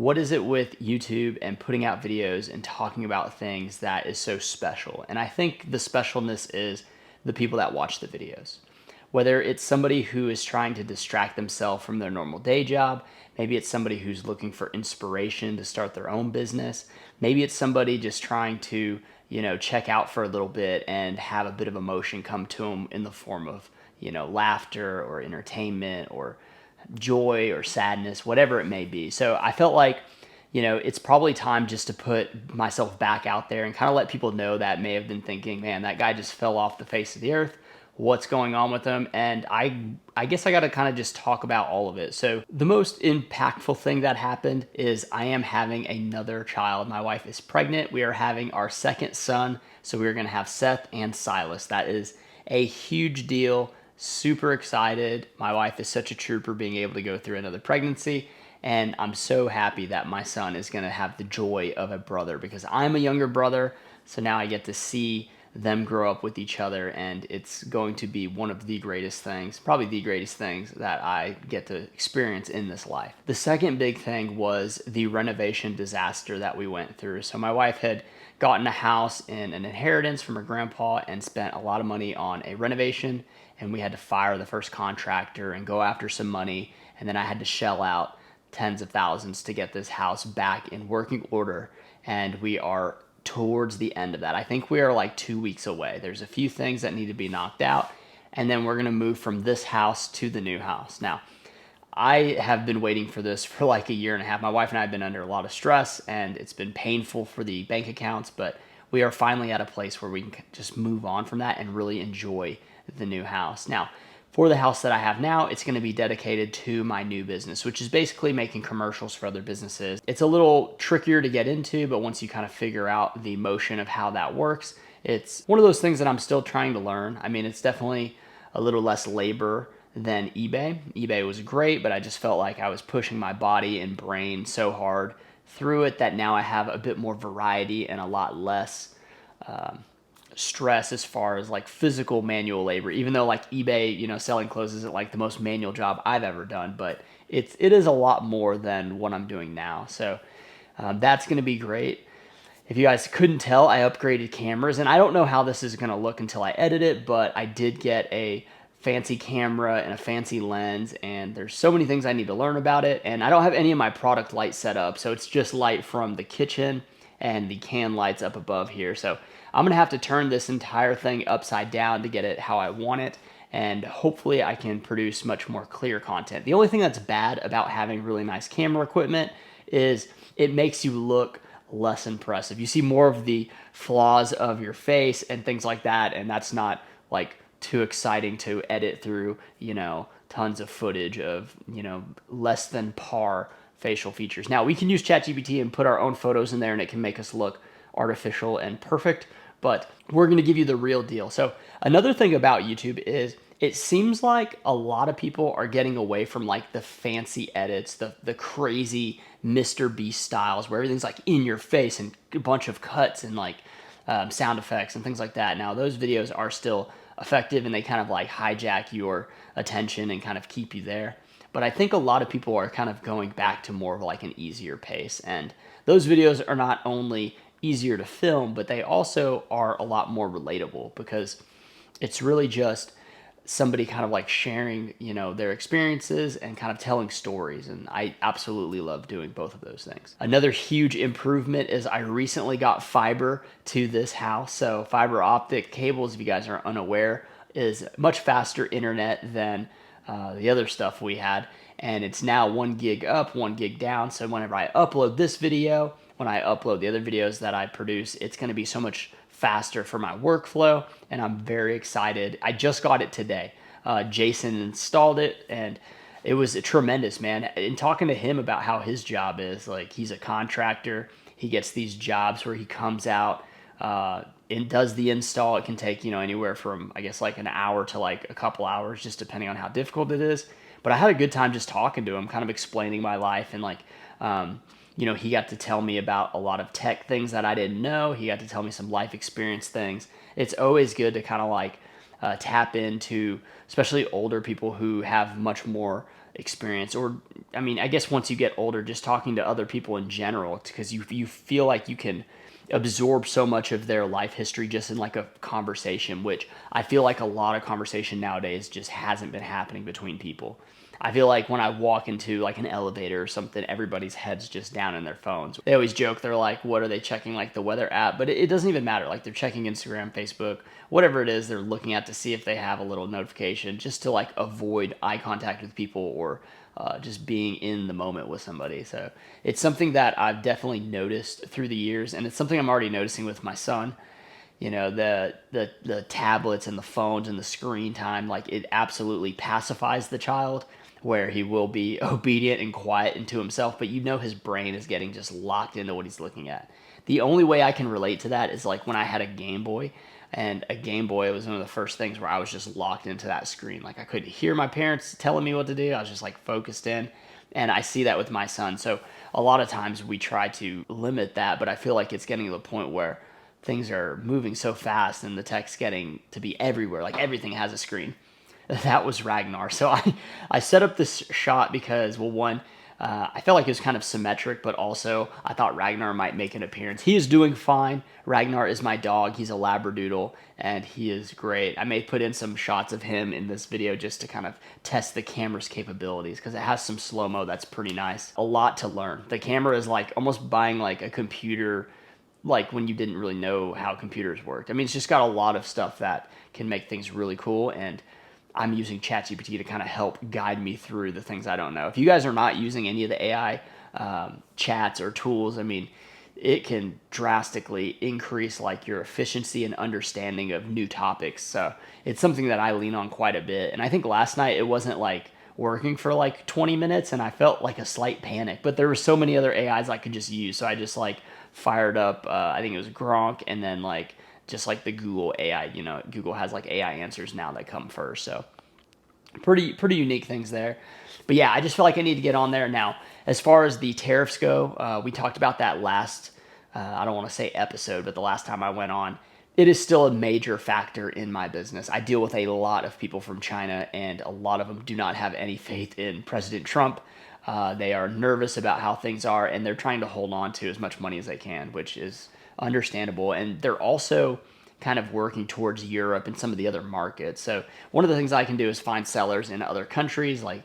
what is it with YouTube and putting out videos and talking about things that is so special? And I think the specialness is the people that watch the videos. Whether it's somebody who is trying to distract themselves from their normal day job, maybe it's somebody who's looking for inspiration to start their own business, maybe it's somebody just trying to, check out for a little bit and have a bit of emotion come to them in the form of, laughter or entertainment or joy or sadness, whatever it may be. So I felt like, it's probably time just to put myself back out there and kind of let people know that may have been thinking, man, that guy just fell off the face of the earth. What's going on with him? And I guess I got to kind of just talk about all of it. So the most impactful thing that happened is I am having another child. My wife is pregnant. We are having our second son. So we're going to have Seth and Silas. That is a huge deal. Super excited. My wife is such a trooper being able to go through another pregnancy. And I'm so happy that my son is going to have the joy of a brother because I'm a younger brother. So now I get to see them grow up with each other. And it's going to be one of the greatest things, probably the greatest things that I get to experience in this life. The second big thing was the renovation disaster that we went through. So my wife had gotten a house in an inheritance from her grandpa and spent a lot of money on a renovation, and we had to fire the first contractor and go after some money, and then I had to shell out tens of thousands to get this house back in working order, and we are towards the end of that. I think we are like 2 weeks away. There's a few things that need to be knocked out, and then we're going to move from this house to the new house. Now, I have been waiting for this for like a year and a half. My wife and I have been under a lot of stress, and it's been painful for the bank accounts, but we are finally at a place where we can just move on from that and really enjoy the new house. Now, for the house that I have now, it's going to be dedicated to my new business, which is basically making commercials for other businesses. It's a little trickier to get into, but once you kind of figure out the motion of how that works, it's one of those things that I'm still trying to learn. I mean, it's definitely a little less labor than eBay. eBay was great, but I just felt like I was pushing my body and brain so hard through it that now I have a bit more variety and a lot less stress as far as like physical manual labor, even though like eBay, selling clothes isn't like the most manual job I've ever done, but it is a lot more than what I'm doing now. So that's going to be great. If you guys couldn't tell, I upgraded cameras, and I don't know how this is going to look until I edit it, but I did get a fancy camera and a fancy lens, and there's so many things I need to learn about it, and I don't have any of my product lights set up, so it's just light from the kitchen and the can lights up above here. So I'm gonna have to turn this entire thing upside down to get it how I want it, and hopefully I can produce much more clear content. The only thing that's bad about having really nice camera equipment is it makes you look less impressive. You see more of the flaws of your face and things like that, and that's not like too exciting to edit through, tons of footage of, less than par facial features. Now, we can use ChatGPT and put our own photos in there, and it can make us look artificial and perfect, but we're going to give you the real deal. So another thing about YouTube is it seems like a lot of people are getting away from like the fancy edits, the crazy Mr. Beast styles where everything's like in your face and a bunch of cuts and like sound effects and things like that. Now, those videos are still effective and they kind of like hijack your attention and kind of keep you there. But I think a lot of people are kind of going back to more of like an easier pace. And those videos are not only easier to film, but they also are a lot more relatable because it's really just somebody kind of like sharing, their experiences and kind of telling stories. And I absolutely love doing both of those things. Another huge improvement is I recently got fiber to this house. So fiber optic cables, if you guys are unaware, is much faster internet than the other stuff we had. And it's now 1 gig up, 1 gig down. So whenever I upload this video, when I upload the other videos that I produce, it's going to be so much faster for my workflow, and I'm very excited. I just got it today. Jason installed it, and it was tremendous, man. In talking to him about how his job is, like he's a contractor, he gets these jobs where he comes out and does the install. It can take anywhere from I guess like an hour to like a couple hours, just depending on how difficult it is. But I had a good time just talking to him, kind of explaining my life and like. He got to tell me about a lot of tech things that I didn't know. He got to tell me some life experience things. It's always good to kind of like tap into, especially older people who have much more experience. Or, I mean, I guess once you get older, just talking to other people in general, because you feel like you can absorb so much of their life history just in like a conversation, which I feel like a lot of conversation nowadays just hasn't been happening between people. I feel like when I walk into like an elevator or something, everybody's head's just down in their phones. They always joke, they're like, what are they checking, like the weather app? But it doesn't even matter. Like they're checking Instagram, Facebook, whatever it is they're looking at to see if they have a little notification, just to like avoid eye contact with people, or just being in the moment with somebody. So it's something that I've definitely noticed through the years, and it's something I'm already noticing with my son. You know, the tablets and the phones and the screen time, like it absolutely pacifies the child, where he will be obedient and quiet into himself, but you know his brain is getting just locked into what he's looking at. The only way I can relate to that is like when I had a Game Boy, and a Game Boy was one of the first things where I was just locked into that screen. Like I couldn't hear my parents telling me what to do. I was just like focused in. And I see that with my son. So a lot of times we try to limit that, but I feel like it's getting to the point where things are moving so fast and the tech's getting to be everywhere. Like everything has a screen. That was Ragnar. So I set up this shot because, well, one, I felt like it was kind of symmetric, but also I thought Ragnar might make an appearance. He is doing fine. Ragnar is my dog. He's a Labradoodle, and he is great. I may put in some shots of him in this video just to kind of test the camera's capabilities, because it has some slow-mo that's pretty nice. A lot to learn. The camera is like almost buying like a computer, like when you didn't really know how computers worked. I mean, it's just got a lot of stuff that can make things really cool, and I'm using ChatGPT to kind of help guide me through the things I don't know. If you guys are not using any of the AI chats or tools, I mean, it can drastically increase like your efficiency and understanding of new topics. So it's something that I lean on quite a bit. And I think last night it wasn't like working for like 20 minutes, and I felt like a slight panic, but there were so many other AIs I could just use. So I just like fired up, I think it was Gronk, and then like just like the Google AI. You know, Google has like AI answers now that come first. So pretty unique things there. But yeah, I just feel like I need to get on there now. As far as the tariffs go, we talked about that last. I don't want to say episode, but the last time I went on, it is still a major factor in my business. I deal with a lot of people from China, and a lot of them do not have any faith in President Trump. They are nervous about how things are, and they're trying to hold on to as much money as they can, which is understandable. And they're also kind of working towards Europe and some of the other markets. So one of the things I can do is find sellers in other countries, like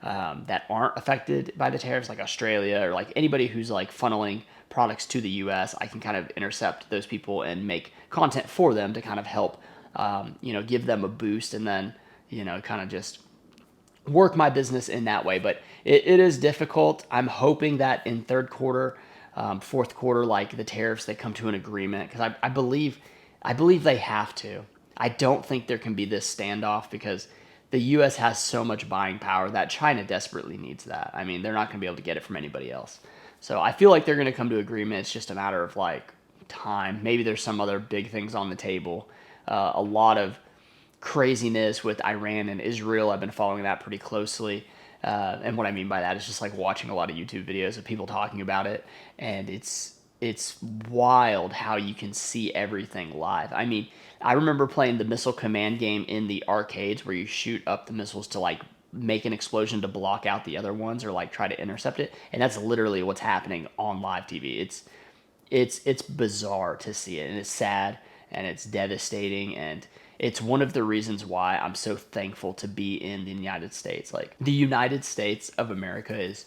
that aren't affected by the tariffs, like Australia, or like anybody who's like funneling products to the U.S. I can kind of intercept those people and make content for them to kind of help, give them a boost, and then kind of just work my business in that way. But it is difficult. I'm hoping that in third quarter, fourth quarter, like the tariffs, they come to an agreement, because I believe they have to. I don't think there can be this standoff, because the U.S. has so much buying power that China desperately needs that. I mean, they're not going to be able to get it from anybody else. So I feel like they're going to come to agreement. It's just a matter of like time. Maybe there's some other big things on the table. A lot of craziness with Iran and Israel. I've been following that pretty closely. And what I mean by that is just like watching a lot of YouTube videos of people talking about it. And it's wild how you can see everything live. I mean, I remember playing the Missile Command game in the arcades, where you shoot up the missiles to like make an explosion to block out the other ones, or like try to intercept it. And that's literally what's happening on live TV. It's bizarre to see it, and it's sad, and it's devastating, and it's one of the reasons why I'm so thankful to be in the United States. Like, the United States of America is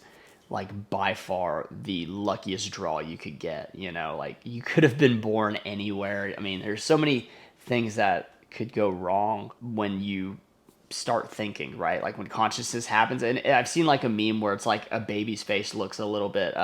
like by far the luckiest draw you could get. Like, you could have been born anywhere. I mean, there's so many things that could go wrong when you start thinking, right? Like when consciousness happens. And I've seen like a meme where it's like a baby's face looks a little bit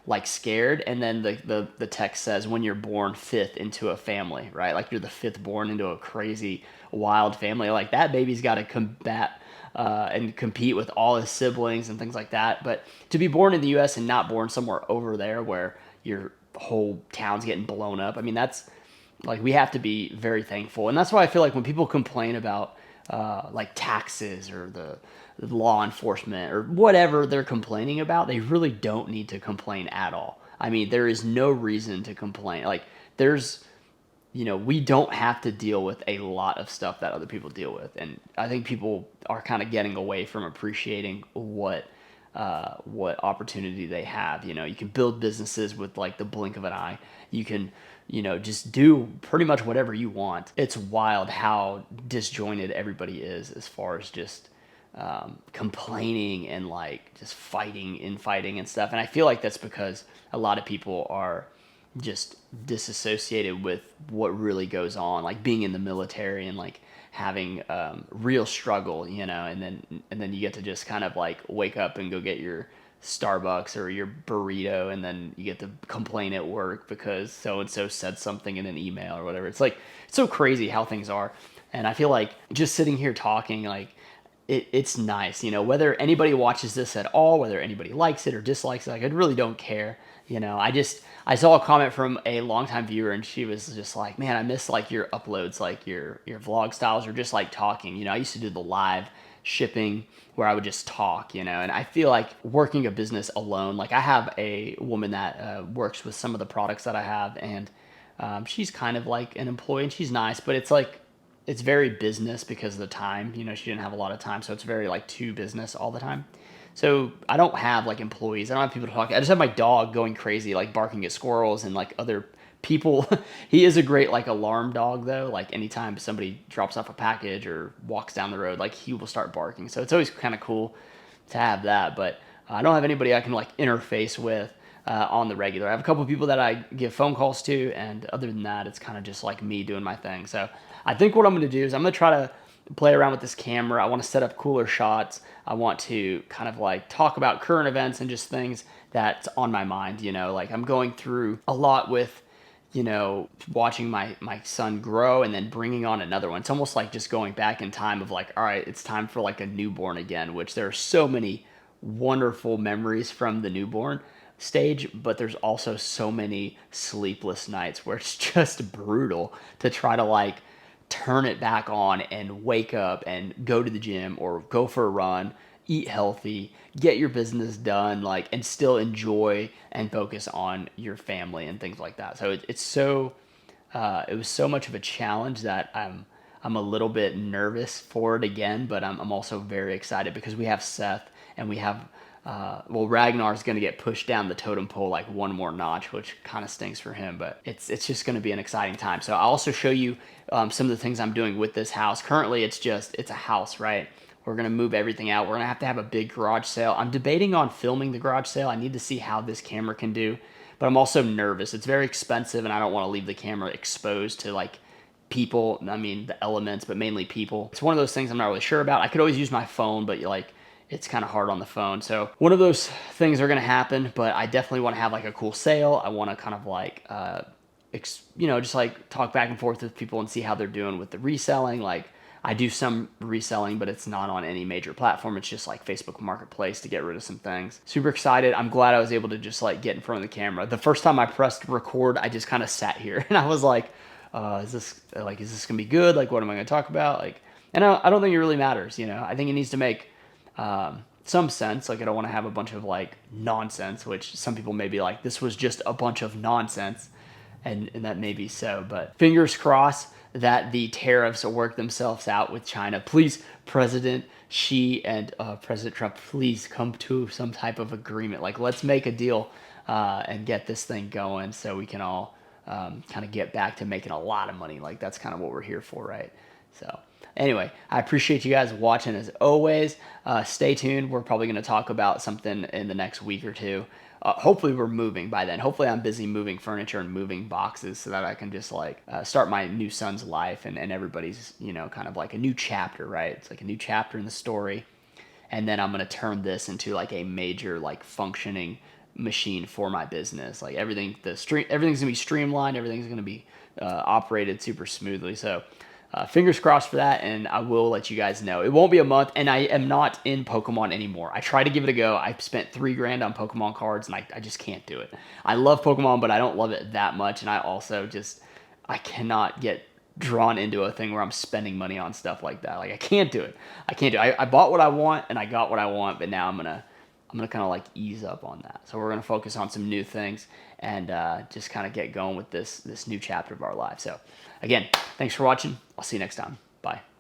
like scared, and then the text says, when you're born fifth into a family, right? Like you're the fifth born into a crazy wild family. Like that baby's got to combat and compete with all his siblings and things like that. But to be born in the U.S. and not born somewhere over there where your whole town's getting blown up, I mean, that's like, we have to be very thankful. And that's why I feel like when people complain about like taxes, or the law enforcement, or whatever they're complaining about, they really don't need to complain at all. I mean, there is no reason to complain. Like, there's we don't have to deal with a lot of stuff that other people deal with. And I think people are kind of getting away from appreciating what opportunity they have. You can build businesses with like the blink of an eye. You can, just do pretty much whatever you want. It's wild how disjointed everybody is as far as just complaining and like just infighting and stuff. And I feel like that's because a lot of people are just disassociated with what really goes on, like being in the military and like having real struggle, and then you get to just kind of like wake up and go get your Starbucks or your burrito, and then you get to complain at work because so and so said something in an email or whatever. It's like it's so crazy how things are, and I feel like just sitting here talking, like it's nice, whether anybody watches this at all, whether anybody likes it or dislikes it, like I really don't care. I saw a comment from a longtime viewer, and she was just like, "Man, I miss like your uploads, like your vlog styles, or just like talking." I used to do the live shipping where I would just talk, and I feel like working a business alone. Like I have a woman that works with some of the products that I have, and she's kind of like an employee, and she's nice, but it's like it's very business because of the time. She didn't have a lot of time, so it's very like to business all the time. So I don't have like employees. I don't have people to talk. I just have my dog going crazy, like barking at squirrels and like other people. He is a great like alarm dog though. Like anytime somebody drops off a package or walks down the road, like he will start barking. So it's always kind of cool to have that. But I don't have anybody I can like interface with on the regular. I have a couple of people that I give phone calls to, and other than that, it's kind of just like me doing my thing. So I think what I'm going to do is I'm going to try to play around with this camera. I want to set up cooler shots. I want to kind of like talk about current events and just things that's on my mind. Like I'm going through a lot with watching my son grow and then bringing on another one. It's almost like just going back in time of like, all right, it's time for like a newborn again, which there are so many wonderful memories from the newborn stage, but there's also so many sleepless nights where it's just brutal to try to like turn it back on and wake up and go to the gym or go for a run, eat healthy, get your business done, like, and still enjoy and focus on your family and things like that. So it was so much of a challenge that I'm a little bit nervous for it again, but I'm also very excited because we have Seth and we have Ragnar's going to get pushed down the totem pole like one more notch, which kind of stinks for him, but it's just going to be an exciting time. So I'll also show you some of the things I'm doing with this house. Currently, it's a house, right? We're going to move everything out. We're going to have a big garage sale. I'm debating on filming the garage sale. I need to see how this camera can do, but I'm also nervous. It's very expensive, and I don't want to leave the camera exposed to like people. I mean, the elements, but mainly people. It's one of those things I'm not really sure about. I could always use my phone, but like it's kind of hard on the phone. So one of those things are going to happen, but I definitely want to have like a cool sale. I want to kind of like, just like talk back and forth with people and see how they're doing with the reselling. Like I do some reselling, but it's not on any major platform. It's just like Facebook Marketplace to get rid of some things. Super excited. I'm glad I was able to just like get in front of the camera. The first time I pressed record, I just kind of sat here and I was like, is this gonna be good? Like, what am I gonna talk about? Like, and I don't think it really matters. I think it needs to make some sense. Like I don't want to have a bunch of like nonsense, which some people may be like, this was just a bunch of nonsense, and that may be so. But fingers crossed that the tariffs will work themselves out with China. Please, President Xi and President Trump, please come to some type of agreement. Like let's make a deal and get this thing going so we can all kind of get back to making a lot of money. Like that's kind of what we're here for, right? So anyway, I appreciate you guys watching as always. Stay tuned. We're probably going to talk about something in the next week or two. Hopefully we're moving by then. Hopefully I'm busy moving furniture and moving boxes so that I can just like start my new son's life and everybody's, kind of like a new chapter, right? It's like a new chapter in the story. And then I'm going to turn this into like a major like functioning machine for my business. Like everything's going to be streamlined. Everything's going to be operated super smoothly. So fingers crossed for that, and I will let you guys know. It won't be a month, and I am not in Pokemon anymore. I tried to give it a go. I spent $3,000 on Pokemon cards, and I just can't do it. I love Pokemon, but I don't love it that much, and I also I cannot get drawn into a thing where I'm spending money on stuff like that. Like I can't do it. I bought what I want, and I got what I want, but now I'm gonna kind of like ease up on that. So we're gonna focus on some new things, and just kind of get going with this new chapter of our lives. So again, thanks for watching. I'll see you next time. Bye.